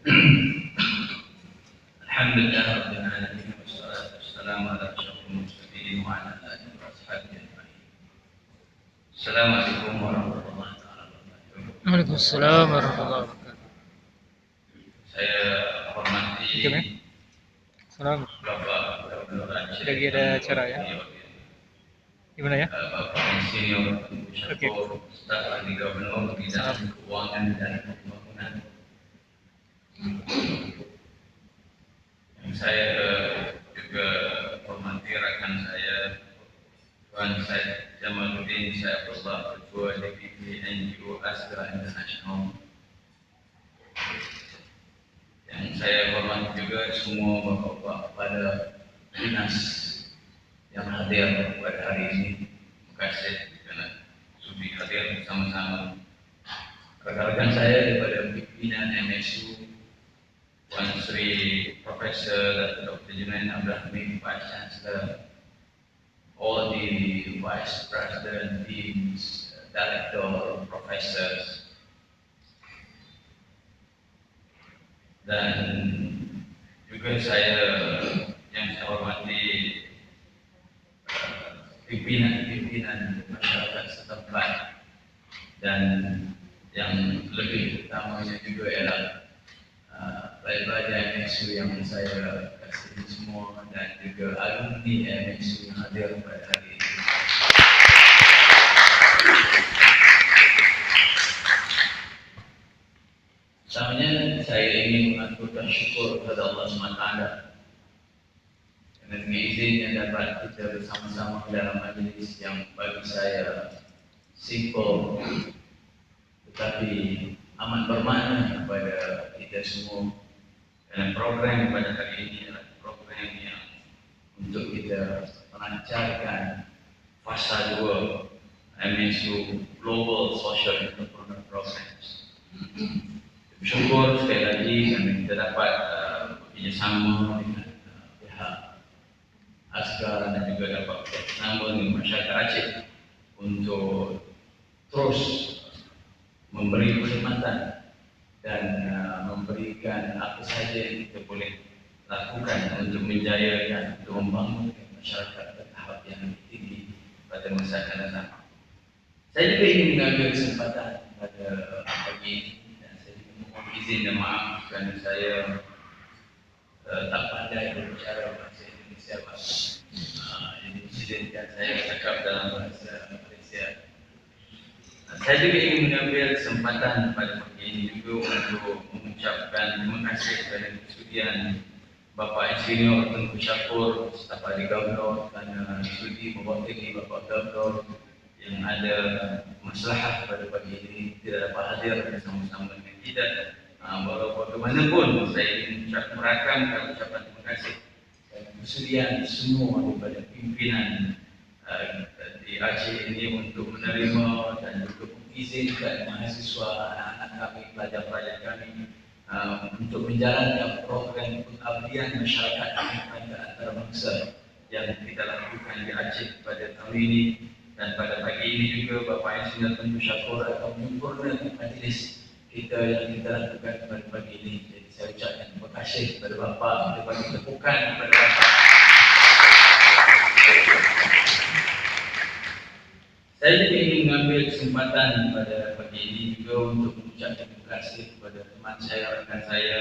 Alhamdulillah rabbil alamin wassalatu wassalamu ala asyrafil mursalin wa ala alihi wa ashabihi ajma'in. Assalamualaikum warahmatullahi wabarakatuh. Waalaikumsalam warahmatullahi wabarakatuh. Saya hormati Salam. Bapak Gubernur Aceh. Lagi ada acara ya? Gimana ya? Bapak Insinyur Syariful, staf ahli Gubernur bidang keuangan dan pembangunan. Yang saya juga hormati rekan saya Tuan Syed Jamaluddin Syaikhullah, Ketua DPP NGO Astra International. Yang saya hormati juga semua bapak-bapak pada dinas yang hadir pada hari ini. Terima kasih kerana sudi hadir bersama-sama. Rekan-rekan saya daripada pimpinan MSU, Tuan Sri Profesor Dr. Junaid Abdul Vice Chancellor, all the Vice President, Deans, Director, Professors, dan juga yang saya hormati pimpinan masyarakat setempat, dan yang lebih utamanya juga ialah pelajar MSU yang saya kasih semua, dan juga alumni MSU yang hadir pada hari ini. Pertamanya saya ingin mengaturkan syukur kepada Allah SWT kerana dengan izinnya dapat kita bersama-sama dalam majlis yang bagi saya simple tetapi amat bermakna kepada kita semua. Dan program pada hari ini adalah program yang untuk kita melancarkan fasa 2 MSU Global Social Entrepreneur Programs. Bersyukur sekali lagi kerana kita dapat bekerjasama dengan pihak Asgar dan juga dapat bekerjasama dengan masyarakat Aceh untuk terus memberi perkhidmatan dan memberikan apa sahaja yang kita boleh lakukan untuk menjayakan, untuk membangunkan masyarakat ke tahap yang lebih tinggi pada masa akan datang. Saya juga ingin mengambil kesempatan pada pagi ini, dan saya juga mohon izin dan maaf kerana saya tak pandai berbicara bahasa Indonesia. Jadi izinkan saya cakap dalam bahasa Malaysia. Saya juga ingin mengambil kesempatan pada pagi ini juga untuk mengucapkan terima kasih kepada kesudian Bapak Insinyur Tengku Syariful, staf ahli Gubernur, kerana sudi mewakili Bapak Gubernur yang ada masalah pada pagi ini tidak dapat hadir bersama-sama dengan kita. Walaupun bagaimanapun saya ingin merakamkan ucapan terima kasih dan kesudian semua daripada pimpinan di Aceh ini untuk menerima dan juga mengizinkan mahasiswa, anak-anak kami, pelajar-pelajar kami untuk menjalankan program pengabdian masyarakat pada antarabangsa yang kita lakukan di Aceh pada tahun ini. Dan pada pagi ini juga Bapak Insinyur Tengku Syariful akan menyempurnakan majlis kita yang kita lakukan pada pagi ini. Jadi saya ucapkan terima kasih kepada Bapak, kita bagi tepukan kepada Bapak. Saya juga ingin mengambil kesempatan pada pagi ini juga untuk mengucapkan terima kasih kepada teman saya, rekan saya,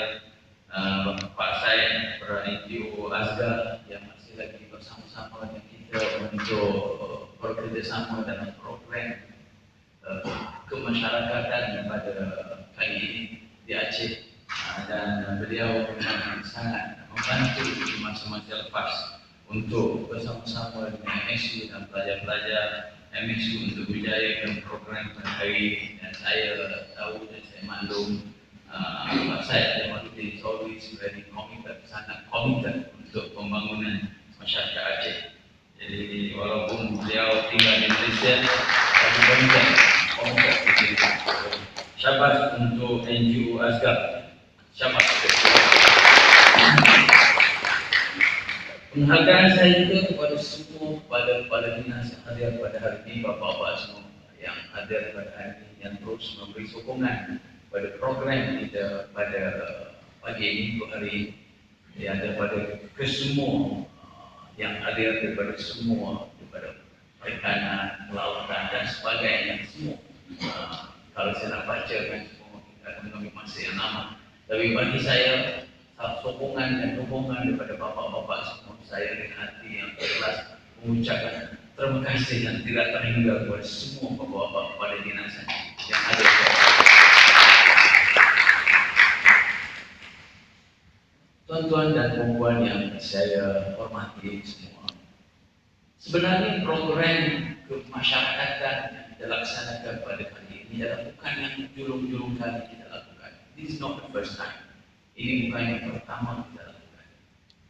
Bapak saya, para NGO Asgar yang masih lagi bersama-sama dengan kita untuk bekerjasama dalam program kemasyarakatan pada kali ini di Aceh. Dan beliau memang sangat membantu di masa-masa lepas untuk bersama-sama dengan MSU dan pelajar-pelajar MSU untuk berjayakan program pada hari ini. Dan saya tahu dan saya maklum Pak Syed Jamaluddin always very committed, sangat committed untuk pembangunan masyarakat Aceh. Jadi walaupun beliau tinggal di Malaysia, tapi committed. Syabas untuk NGO Asgar. Syabas. Penghargaan saya juga kepada semua pada dinas yang hadir pada hari ini, bapak-bapak semua yang hadir pada hari ini, yang terus memberi sokongan pada program kita pada pagi ini, untuk hari ini, yang daripada kesemua yang ada daripada semua, daripada perikanan, kelautan dan sebagainya semua. Kalau saya nak baca kan semua kita akan mengambil masa yang lama. Tapi bagi saya, sokongan dan dukungan daripada bapak-bapak semua, saya dengan hati yang ikhlas mengucapkan terima kasih dan tidak terhingga kepada semua bapak-bapak pada dinasan yang ada. Tuan-tuan dan puan-puan yang saya hormati semua, sebenarnya program kemasyarakatan yang kita laksanakan pada kali ini adalah bukan yang julung-julung kali kita lakukan. This is not the first time. Ini bukan yang pertama kita lakukan.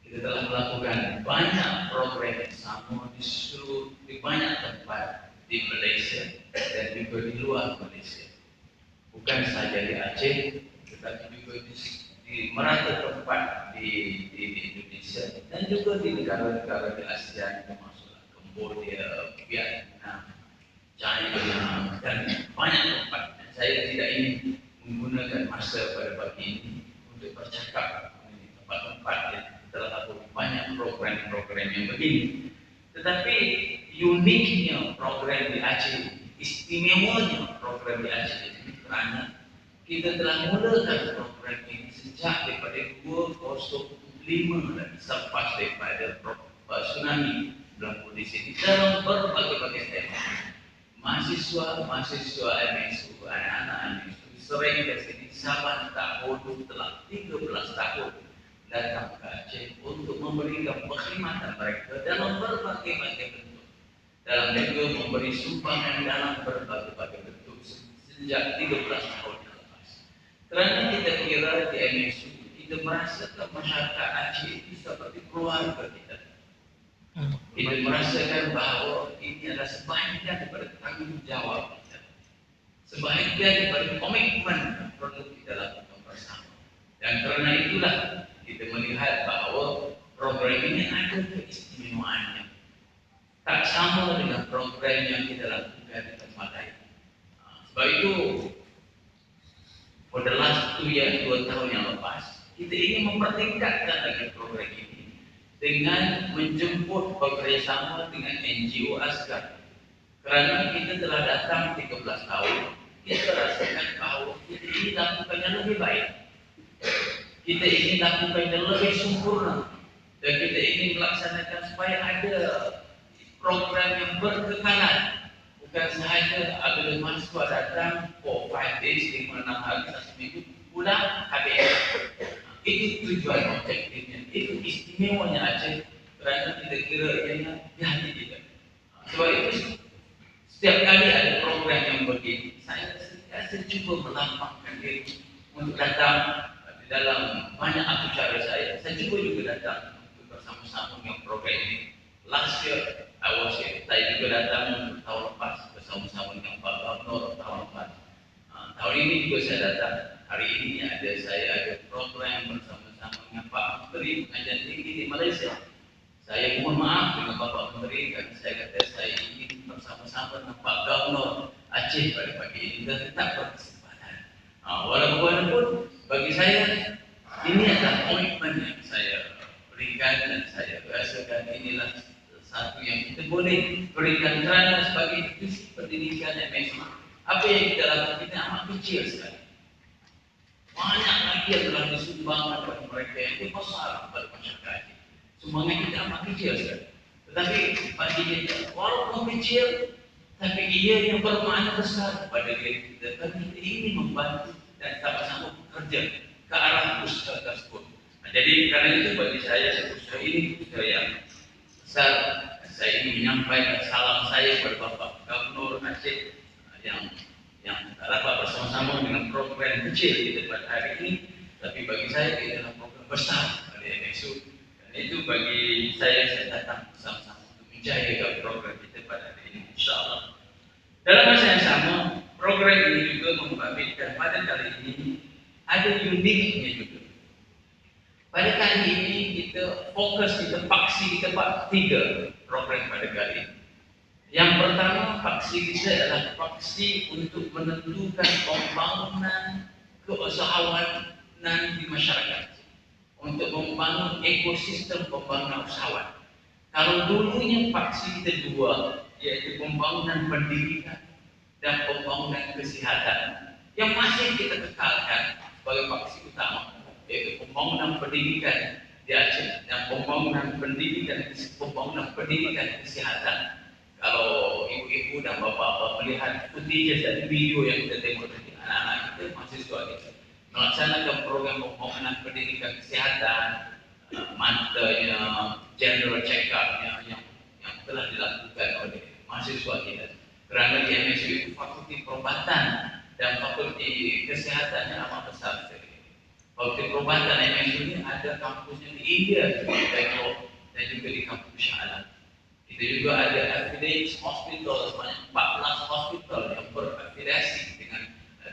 Kita telah melakukan banyak program yang sama di banyak tempat di Malaysia dan juga di luar Malaysia. Bukan saja di Aceh, tetapi juga di merata tempat di Indonesia dan juga di negara-negara di ASEAN, termasuk Cambodia, Vietnam, China dan banyak tempat. Saya tidak ingin menggunakan masa pada pagi ini untuk bercakap di tempat-tempat yang telah lakukan banyak program-program yang begini. Tetapi uniknya program di Aceh, istimewanya program di Aceh ini kerana kita telah mulakan program ini sejak daripada 2005 dan selepas daripada tsunami berlaku di sini dalam berbagai-bagai tema. Mahasiswa MSU, anak-anak MSU sering ke sini saban tahun telah 13 tahun datang ke Aceh untuk memberikan perkhidmatan mereka dalam berbagai-bagai bentuk, dalam juga memberi sumbangan dalam berbagai-bagai bentuk sejak 13 tahun yang lepas. Kerana kita kira di MSU, kita merasakan masyarakat Aceh itu seperti keluarga kita. Kita merasakan bahawa ini adalah sebahagian daripada tanggungjawab kita, sebahagian daripada komitmen yang perlu kita lakukan bersama. Dan kerana itulah kita melihat bahawa program ini ada keistimewaannya. Tak sama dengan program yang kita lakukan di tempat lain. Sebab itu, for the last 2 tahun yang lepas, kita ingin mempertingkatkan lagi program ini dengan menjemput bekerjasama dengan NGO ASKAR. Kerana kita telah datang 13 tahun, kita rasakan bahawa kita ingin lakukannya lebih baik. Kita ingin lakukannya lebih sempurna. Dan kita ingin melaksanakan supaya ada program yang berkekalan. Bukan sahaja apabila mahasiswa datang for 5 days, 5-6 hari, 1 minggu, pulang habis. Itu tujuan objektifnya. Itu istimewanya Aceh kerana kita kira ianya di hati kita. Sebab itu setiap kali ada program yang begini, saya cuba melampangkan diri untuk datang di dalam banyak acara saya. Saya cuba juga datang untuk bersama-sama dengan program ini. Last year, saya juga datang untuk tahun lepas bersama-sama dengan Pak Gubernur tahun lepas. Tahun ini juga saya datang. Hari ini saya ada program bersama-sama dengan Pak Menteri Pengajian Tinggi di Malaysia. Saya mohon maaf dengan Bapak Menteri dan saya kata saya ingin bersama-sama dengan Pak Gubernur Aceh pada pagi ini dan tetap berkesempatan. Walaupun bagi saya ini adalah komitmen yang saya berikan dan saya rasakan inilah satu yang kita boleh berikan kerana sebagai institusi pendidikan MSU. Apa yang kita lakukan kita amat kecil sekali. Banyak lagi yang telah disumbangkan kepada mereka yang lebih besar kepada masyarakat. Sumbangan kita amat kecil sekali. Tetapi bagi kita, walaupun kecil, tapi ia yang bermakna besar kepada diri kita. Dan kita ingin membantu dan sama-sama bekerja ke arah usaha tersebut. Jadi kerana itu bagi saya, usaha ini usaha yang besar. Saya ingin menyampaikan salam saya kepada Bapak Gubernur Aceh yang dapat bersama-sama dengan program kecil kita pada hari ini, tapi bagi saya ini adalah program besar pada MSU. Dan itu bagi saya datang bersama-sama untuk menjayakan program kita pada hari ini, insyaAllah. Dalam masa yang sama, program ini juga membangkitkan pada kali ini ada uniknya juga. Pada kali ini kita fokus, kita paksi kita buat 3 program pada kali ini. Yang pertama, paksi kita adalah paksi untuk menentukan pembangunan keusahawan di masyarakat untuk membangun ekosistem pembangunan usahawan. Kalau dulunya faksi kedua yaitu pembangunan pendidikan dan pembangunan kesihatan yang masih kita kekalkan sebagai faksi utama, yaitu pembangunan pendidikan di Aceh dan pembangunan pendidikan kesehatan. Kalau ibu-ibu dan bapak-bapak melihat footage dan video yang kita tengok tadi, anak-anak kita mahasiswa kita melaksanakan program pembangunan pendidikan kesehatan, matanya, general check-up-nya yang telah dilakukan oleh mahasiswa kita. Kerana di MSU itu fakulti perubatan dan fakulti kesehatan yang amat besar sekali. Fakulti perubatan MSU ini ada kampusnya di India, di Bangalore, dan juga di kampus Shah Alam. Itu juga ada affiliates hospital, sebanyak 14 hospital yang berafiliasi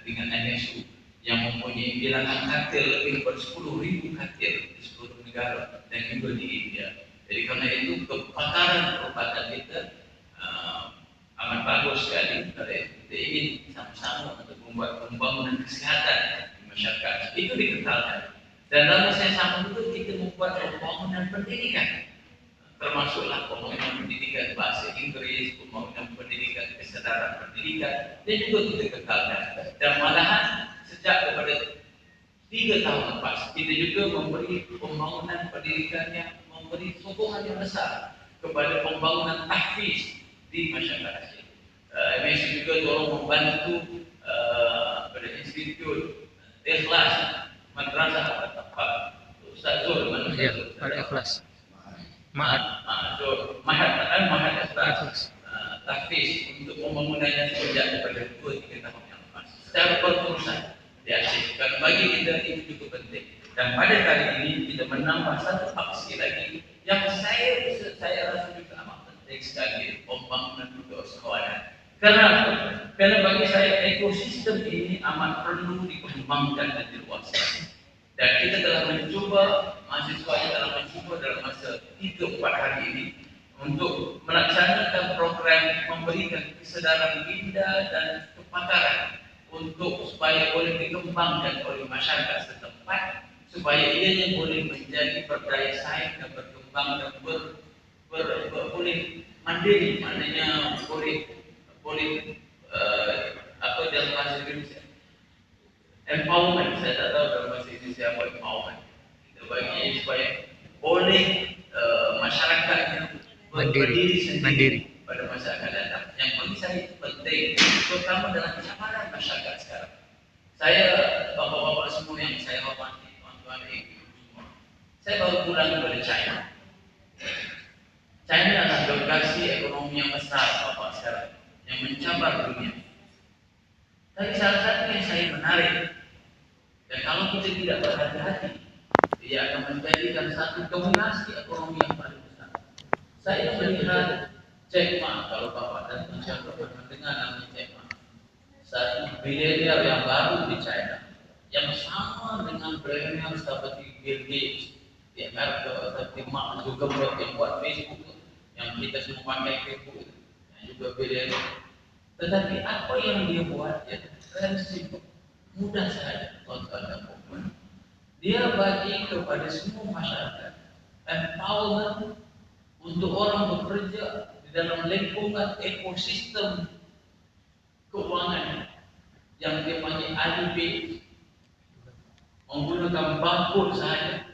dengan MSU yang mempunyai bilangan katil lebih dari 10,000 katil di seluruh negara dan juga di India. Jadi karena itu kepakaran perubatan kita amat bagus sekali. Kita ingin sama-sama untuk membuat pembangunan kesehatan di masyarakat. Itu dikekalkan. Dan dalam masa yang sama itu kita membuat pembangunan pendidikan, termasuklah pembangunan pendidikan bahasa Inggris, pembangunan pendidikan kesedaran pendidikan, dan juga kita kekalkan. Dan malahan sejak kepada 3 tahun lepas kita juga memberi pembangunan pendidikan yang memberi sokongan yang besar kepada pembangunan tahfiz di masyarakat. MSU juga tolong membantu pada institut Ikhlas Madrasah tempat Ustaz Zul Al-Ikhlas. Mahat Ikhlas tahfiz untuk pembangunannya sejak daripada 2-3 tahun yang lepas secara berterusan di Aceh. Dan bagi kita itu cukup penting. Dan pada kali ini kita menambah satu faksi lagi yang saya rasa juga amat penting sekali, pembangunan keusahawanan. Kenapa? Karena bagi saya ekosistem ini amat perlu dikembangkan dan diluaskan. Dan kita telah mencuba, mahasiswa telah mencuba dalam masa 3-4 hari ini untuk melaksanakan program memberikan kesedaran minda dan kepakaran untuk supaya boleh dikembangkan oleh masyarakat setempat, supaya ianya boleh menjadi berdaya saing dan berkembang dan boleh mandiri, maknanya boleh apa dalam bahasa Indonesia empowerment. Saya tak tahu dalam bahasa Indonesia apa empowerment. Kita bagi supaya boleh masyarakatnya berdiri sendiri pada masa akan datang. Yang bagi saya penting, terutama dalam kenyamanan masyarakat sekarang. Saya, bapak-bapak semua yang saya hormati, tuan-tuan ibu semua, saya baru pulang dari China. China adalah delegasi ekonomi yang besar bapak sekarang, yang mencabar dunia. Tapi salah satu yang saya menarik, dan kalau kita tidak berhati-hati, dia akan menjadikan satu dominasi ekonomi yang paling besar. Saya melihat Jack Ma, kalau bapak dan siapa pernah dengar namanya Jack Ma, satu biliuner yang baru di China, yang sama dengan biliuner seperti Bill Gates di Amerika, seperti Mark Zuckerberg yang buat Facebook, yang kita semua pakai Facebook, yang juga biliuner. Tetapi apa yang dia buat, ya simple, mudah saja, tuan-tuan dan puan. Dia bagi kepada semua masyarakat empowerment untuk orang bekerja di dalam lingkungan ekosistem keuangan yang dia panggil Alipay, menggunakan barcode sahaja.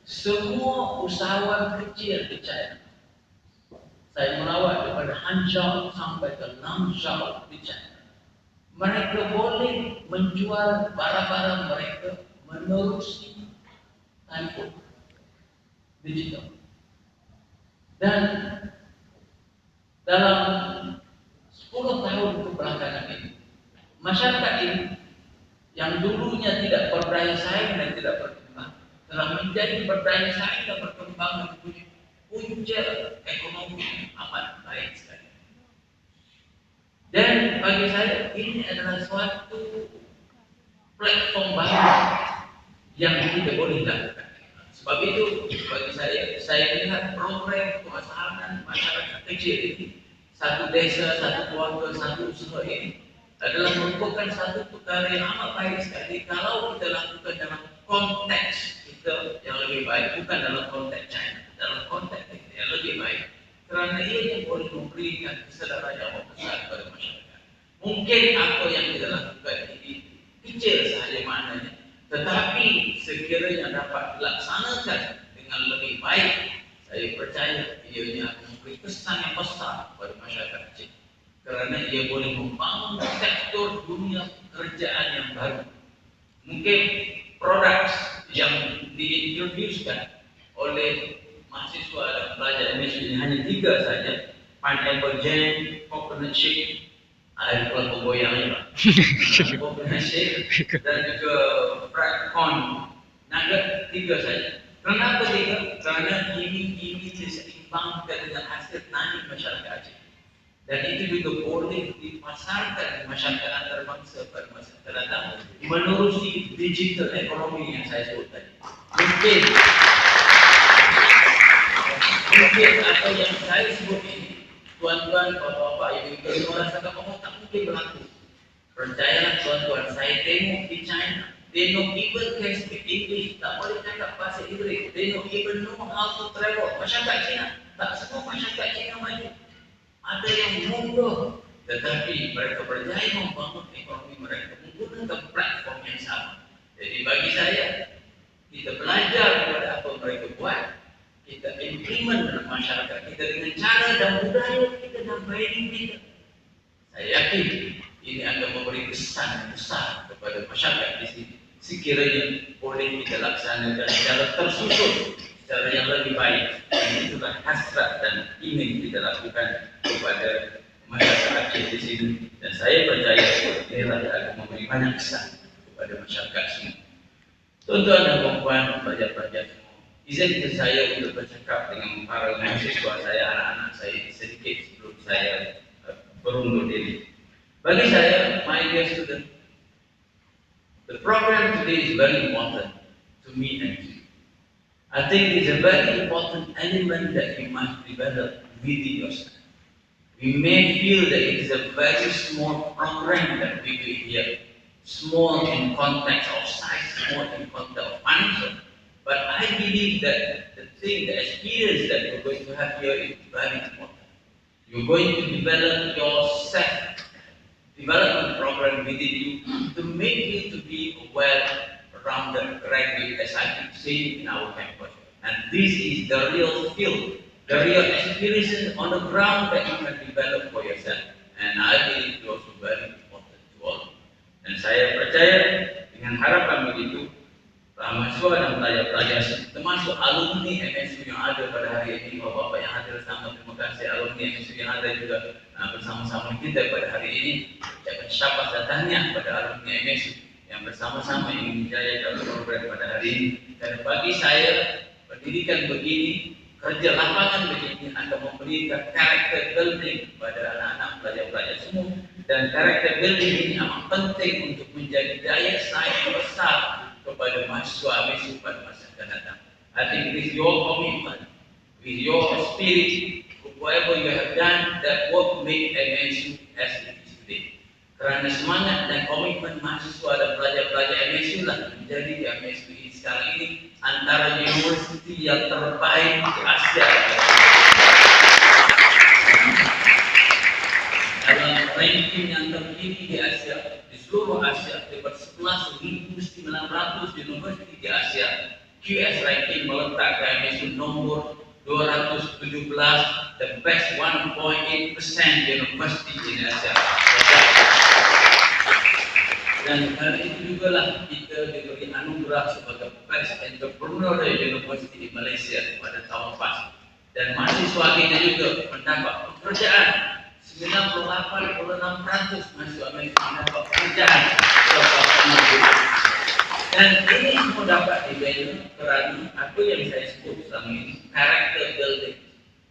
Semua usahawan kecil di China, saya melawat daripada Hangzhou sampai ke Langzhou di China, mereka boleh menjual barang-barang mereka menerusi telefon digital. Dan dalam 10 tahun kebelakangan ini, masyarakat ini yang dulunya tidak berdaya saing dan tidak berkembang, telah menjadi berdaya saing dan berkembang dan punya punca ekonomi amat baik sekali. Dan bagi saya ini adalah suatu platform baru yang kita boleh lakukan. Sebab itu bagi saya melihat program keusahawanan masyarakat kecil ini, satu desa, satu keluarga, satu usaha ini adalah merupakan satu perkara yang amat baik sekali kalau kita lakukan dalam konteks kita yang lebih baik, bukan dalam konteks China, dalam konteks kita yang lebih baik, kerana ia yang boleh memberikan kesedaran yang besar kepada masyarakat. Mungkin apa yang kita lakukan ini kecil sahaja maknanya, tetapi sekiranya dapat dilaksanakan dengan lebih baik, saya percaya ianya akan memberi kesan yang besar kepada masyarakat kecil, kerana ia boleh membangun sektor dunia pekerjaan yang baru. Mungkin produk yang diintroducekan oleh mahasiswa dan pelajar MSU ini hanya 3 saja: pineapple jam, coconut shake, ada kelapa goyang juga, coconut shake, dan juga fried corn nugget. 3 saja. Kenapa 3? Kerana ini diseimbangkan dengan hasil tani masyarakat Aceh. Dan itu juga boleh dipasarkan di masyarakat antarabangsa pada masa akan datang menerusi digital ekonomi yang saya sebut tadi. Mungkin apa yang saya sebut ini, tuan-tuan, bapak-bapak, ibu-ibu, semua rasakan bahwa tak mungkin berlaku. Percayalah tuan-tuan, saya tengok di China, they don't even can speak English, tak boleh cakap bahasa Inggeris, they don't even know how to travel. Masyarakat China, tak semua masyarakat China maju. Ada yang mundur, tetapi mereka berjaya membangun ekonomi mereka menggunakan platform yang sama. Jadi bagi saya, kita belajar daripada apa mereka buat, kita implement dalam masyarakat kita dengan cara dan budaya kita dan value kita. Saya yakin ini akan memberi kesan yang besar kepada masyarakat di sini. Sekiranya boleh kita laksanakan secara tersusun, secara yang lebih baik. Dan itulah hasrat dan ingin kita lakukan kepada masyarakat Aceh di sini. Dan saya percaya inilah akan memberi banyak kesan kepada masyarakat semua. Tuan-tuan dan puan-puan, pelajar-pelajar semua, izinkan saya untuk bercakap dengan para mahasiswa saya, anak-anak saya sedikit sebelum saya berundur diri. Bagi saya, my dear student, the program today is very important to me and to you. I think it's a very important element that you must develop within yourself. We may feel that it is a very small program that we do here, small in context of size, small in context of financial, but I believe that the experience that you're going to have here is very important. You're going to develop your self-development program within you to make you to be a well-rounded graduate, as I keep saying in our campus. And this is the real field, the real experience on the ground that you can develop for yourself. And I believe it's also very important to all. Dan saya percaya dengan harapan begitu, mahasiswa dan pelajar-pelajar termasuk alumni MSU yang ada pada hari ini, bapak-bapak yang hadir bersama, terima kasih alumni MSU yang ada juga bersama-sama kita pada hari ini. Ucapkan syafaat dan tahniah pada alumni MSU yang bersama-sama ingin berjaya dalam program pada hari ini. Dan bagi saya, pendidikan begini, kerja lapangan begini akan memberikan karakter building kepada anak-anak pelajar-pelajar semua. Dan karakter building ini amat penting untuk menjadi daya saing besar kepada mahasiswa MSU pada masa akan datang. I think with your commitment, with your spirit, whatever you have done, that will make MSU as it is today. Kerana semangat dan komitmen mahasiswa dan pelajar-pelajar MSU lah menjadi MSU ini sekarang ini antara universiti yang terbaik di Asia. Dalam ranking yang tertinggi di Asia, di seluruh Asia, terdapat 11.900 universiti di Asia. QS ranking meletakkan MSU nomor 217, the best 1.8% university in Asia. Dan karena itu juga lah kita diberi anugerah sebagai best entrepreneurial university di Malaysia pada tahun lepas. Dan mahasiswa kita juga mendapat pekerjaan. 98.6% mahasiswa MSU mendapat pekerjaan. Dan ini semua dapat dibina kerana apa yang saya sebut selama ini, character building,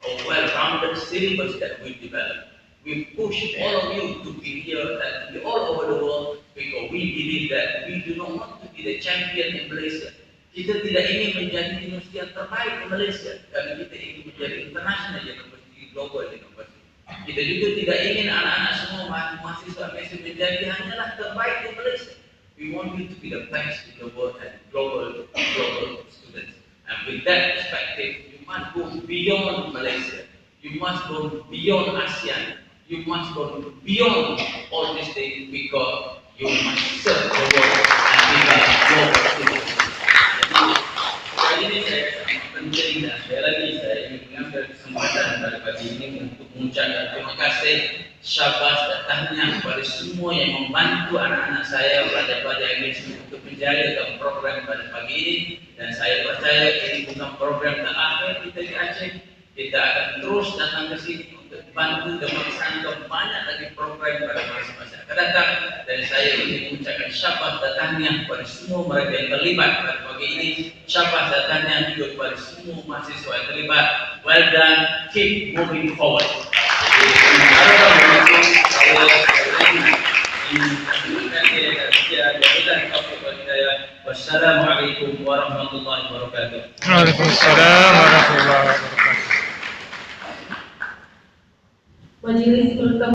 a well-rounded syllabus that we develop. We push all of you to be here and to be all over the world because we believe that we do not want to be the champion in Malaysia. Kita tidak ingin menjadi universiti yang terbaik di Malaysia, tapi kita ingin menjadi international university, global university. Kita juga tidak ingin anak-anak semua mahasiswa Malaysia menjadi hanyalah terbaik di Malaysia. We want you to be the best in the world and global students. And with that perspective, you must go beyond Malaysia. You must go beyond ASEAN. You must go beyond all these things because you must serve the world and become global citizens. Jadi, ini saya sangat penting dan sekali lagi saya ingin mengambil kesempatan pada pagi ini untuk mengucapkan terima kasih, syabas dan tahniah kepada semua yang membantu anak-anak saya, pelajar-pelajar English untuk menjalankan program pada pagi ini. Dan saya percaya ini bukan program terakhir kita di Aceh. Kita akan terus datang ke sini untuk bantu dan melaksanakan banyak lagi program pada masa-masa akan datang. Dan saya ingin mengucapkan syabas dan tahniah kepada semua mereka yang terlibat pada pagi ini. Syabas dan tahniah juga kepada semua mahasiswa yang terlibat. Well done, keep moving forward. Wassalamualaikum warahmatullahi wabarakatuh. Waalaikumsalam warahmatullahi wabarakatuh. Majelis Ulama